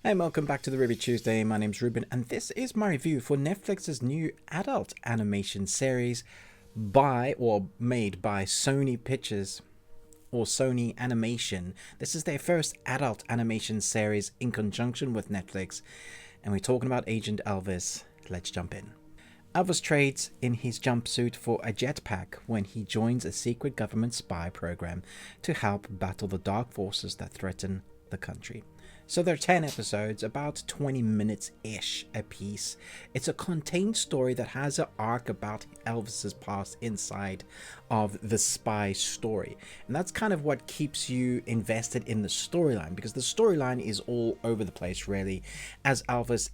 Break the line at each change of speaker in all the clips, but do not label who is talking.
Hey, welcome back to the Ruby Tuesday. My name's Ruben, and this is my review for Netflix's new adult animation series made by Sony Pictures or Sony Animation. This is their first adult animation series in conjunction with Netflix, and we're talking about Agent Elvis. Let's jump in. Elvis trades in his jumpsuit for a jetpack when he joins a secret government spy program to help battle the dark forces that threaten the country. So there are 10 episodes, about 20 minutes-ish a piece. It's a contained story that has an arc about Elvis's past inside of the spy story. And that's kind of what keeps you invested in the storyline, because the storyline is all over the place, really, as Elvis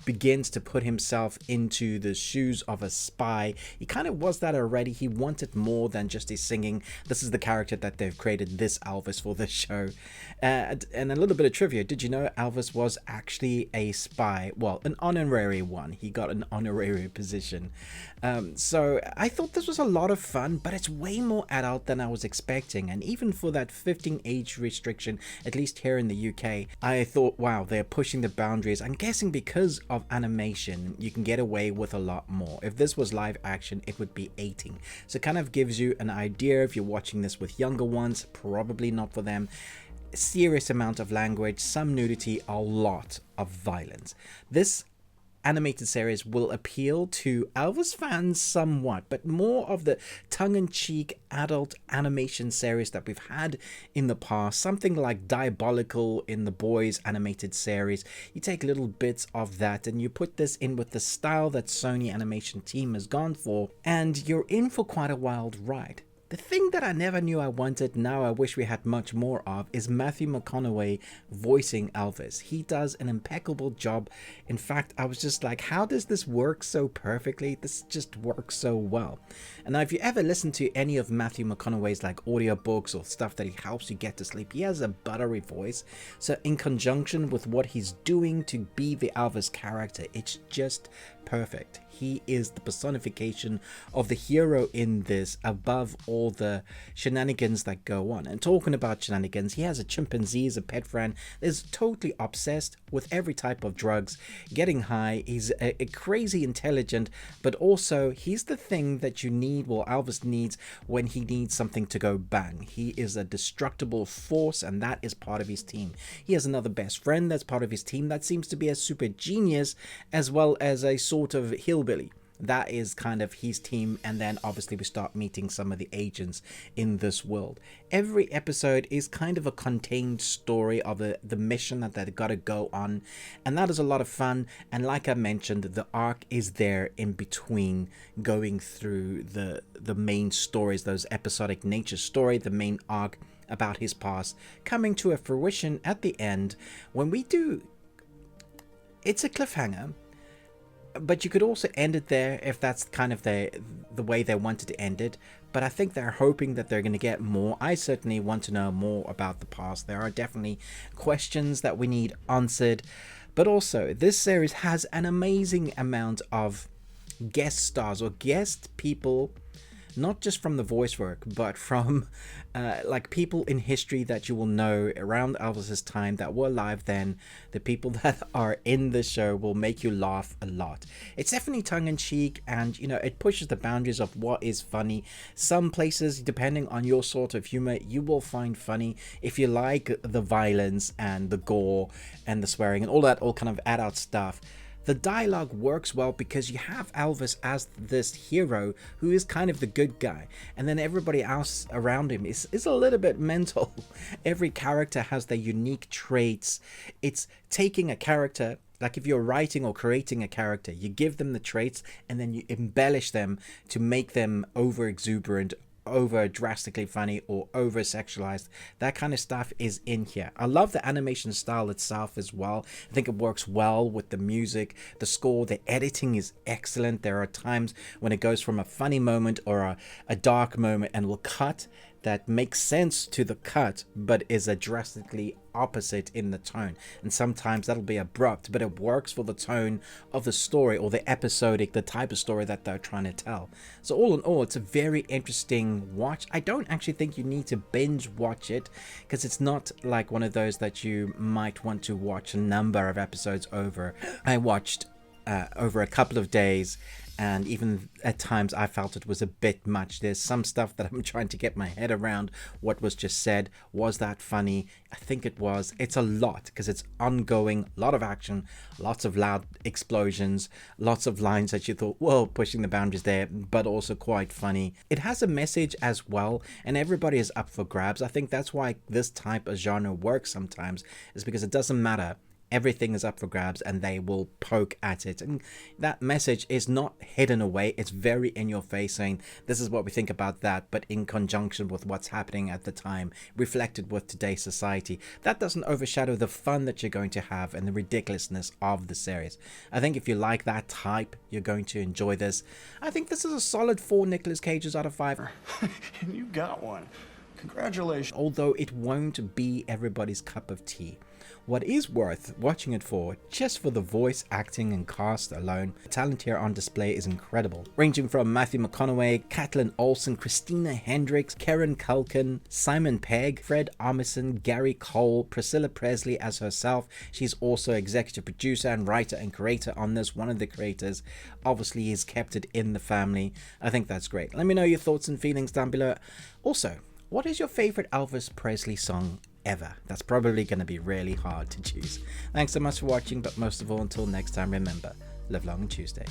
begins to put himself into the shoes of a spy. He kind of was that already. He wanted more than just his singing. This is the character that they've created, this Elvis, for this show. And a little bit of trivia. Did you know Elvis was actually a spy? Well, an honorary one. He got an honorary position. So I thought this was a lot of fun, but it's way more adult than I was expecting. And even for that 15 age restriction, at least here in the UK, I thought, wow, they're pushing the boundaries. I'm guessing because of animation, you can get away with a lot more. If this was live action, it would be 18. So it kind of gives you an idea if you're watching this with younger ones, probably not for them. Serious amount of language, some nudity, a lot of violence. This animated series will appeal to Elvis fans somewhat, but more of the tongue-in-cheek adult animation series that we've had in the past, something like Diabolical in the Boys animated series. You take little bits of that and you put this in with the style that Sony Animation team has gone for, and you're in for quite a wild ride. The thing that I never knew I wanted, now I wish we had much more of, is Matthew McConaughey voicing Elvis. He does an impeccable job. In fact, I was just like, how does this work so perfectly? This just works so well. And now if you ever listen to any of Matthew McConaughey's like audiobooks or stuff that he helps you get to sleep, he has a buttery voice. So in conjunction with what he's doing to be the Elvis character, it's just perfect. He is the personification of the hero in this, above all the shenanigans that go on. And talking about shenanigans, he has a chimpanzee as a pet friend, is totally obsessed with every type of drugs, getting high. He's a crazy intelligent, but also he's the thing that you need, well, Elvis needs when he needs something to go bang. He is a destructible force, and that is part of his team. He has another best friend that's part of his team that seems to be a super genius, as well as a sort of hillbilly. That is kind of his team, and then obviously we start meeting some of the agents in this world. Every episode is kind of a contained story of the mission that they've got to go on, and that is a lot of fun. And like I mentioned, the arc is there in between, going through the main stories, those episodic nature story, the main arc about his past, coming to a fruition at the end when we do. It's a cliffhanger. But you could also end it there if that's kind of the way they wanted to end it. But I think they're hoping that they're going to get more. I certainly want to know more about the past. There are definitely questions that we need answered. But also, this series has an amazing amount of guest stars or guest people, not just from the voice work, but from like people in history that you will know around Elvis's time that were alive then. The people that are in the show will make you laugh a lot. It's definitely tongue-in-cheek, and you know, it pushes the boundaries of what is funny. Some places, depending on your sort of humor, you will find funny. If you like the violence and the gore and the swearing and all that, all kind of adult stuff, the dialogue works well because you have Elvis as this hero who is kind of the good guy, and then everybody else around him is a little bit mental. Every character has their unique traits. It's taking a character, like if you're writing or creating a character, you give them the traits and then you embellish them to make them over exuberant, over drastically funny, or over sexualized. That kind of stuff is in here. I love the animation style itself as well. I think it works well with the music, the score, the editing is excellent. There are times when it goes from a funny moment or a dark moment and will cut that makes sense to the cut, but is a drastically opposite in the tone. And sometimes that'll be abrupt, but it works for the tone of the story or the episodic, the type of story that they're trying to tell. So all in all, it's a very interesting watch. I don't actually think you need to binge watch it, because it's not like one of those that you might want to watch a number of episodes over. I watched over a couple of days, and even at times I felt it was a bit much. There's some stuff that I'm trying to get my head around what was just said. Was that funny? I think it was. It's a lot because it's ongoing, a lot of action, lots of loud explosions, lots of lines that you thought, whoa, pushing the boundaries there, but also quite funny. It has a message as well, and everybody is up for grabs. I think that's why this type of genre works sometimes, is because it doesn't matter. Everything is up for grabs and they will poke at it. And that message is not hidden away. It's very in your face, saying this is what we think about that, but in conjunction with what's happening at the time, reflected with today's society. That doesn't overshadow the fun that you're going to have and the ridiculousness of the series. I think if you like that type, you're going to enjoy this. I think this is a solid 4 Nicolas Cages out of 5.
And you got one. Congratulations.
Although it won't be everybody's cup of tea. What is worth watching it for, just for the voice acting and cast alone, the talent here on display is incredible. Ranging from Matthew McConaughey, Kaitlin, Olson, Christina, Hendricks, Kieran, Culkin, Simon Pegg, Fred Armisen, Gary Cole, Priscilla Presley as herself. She's also executive producer and writer and creator on this. One of the creators. Obviously, he's kept it in the family. I think that's great. Let me know your thoughts and feelings down below. Also, what is your favorite Elvis Presley song ever? That's probably going to be really hard to choose. Thanks so much for watching, but most of all, until next time, remember, live long and Tuesday.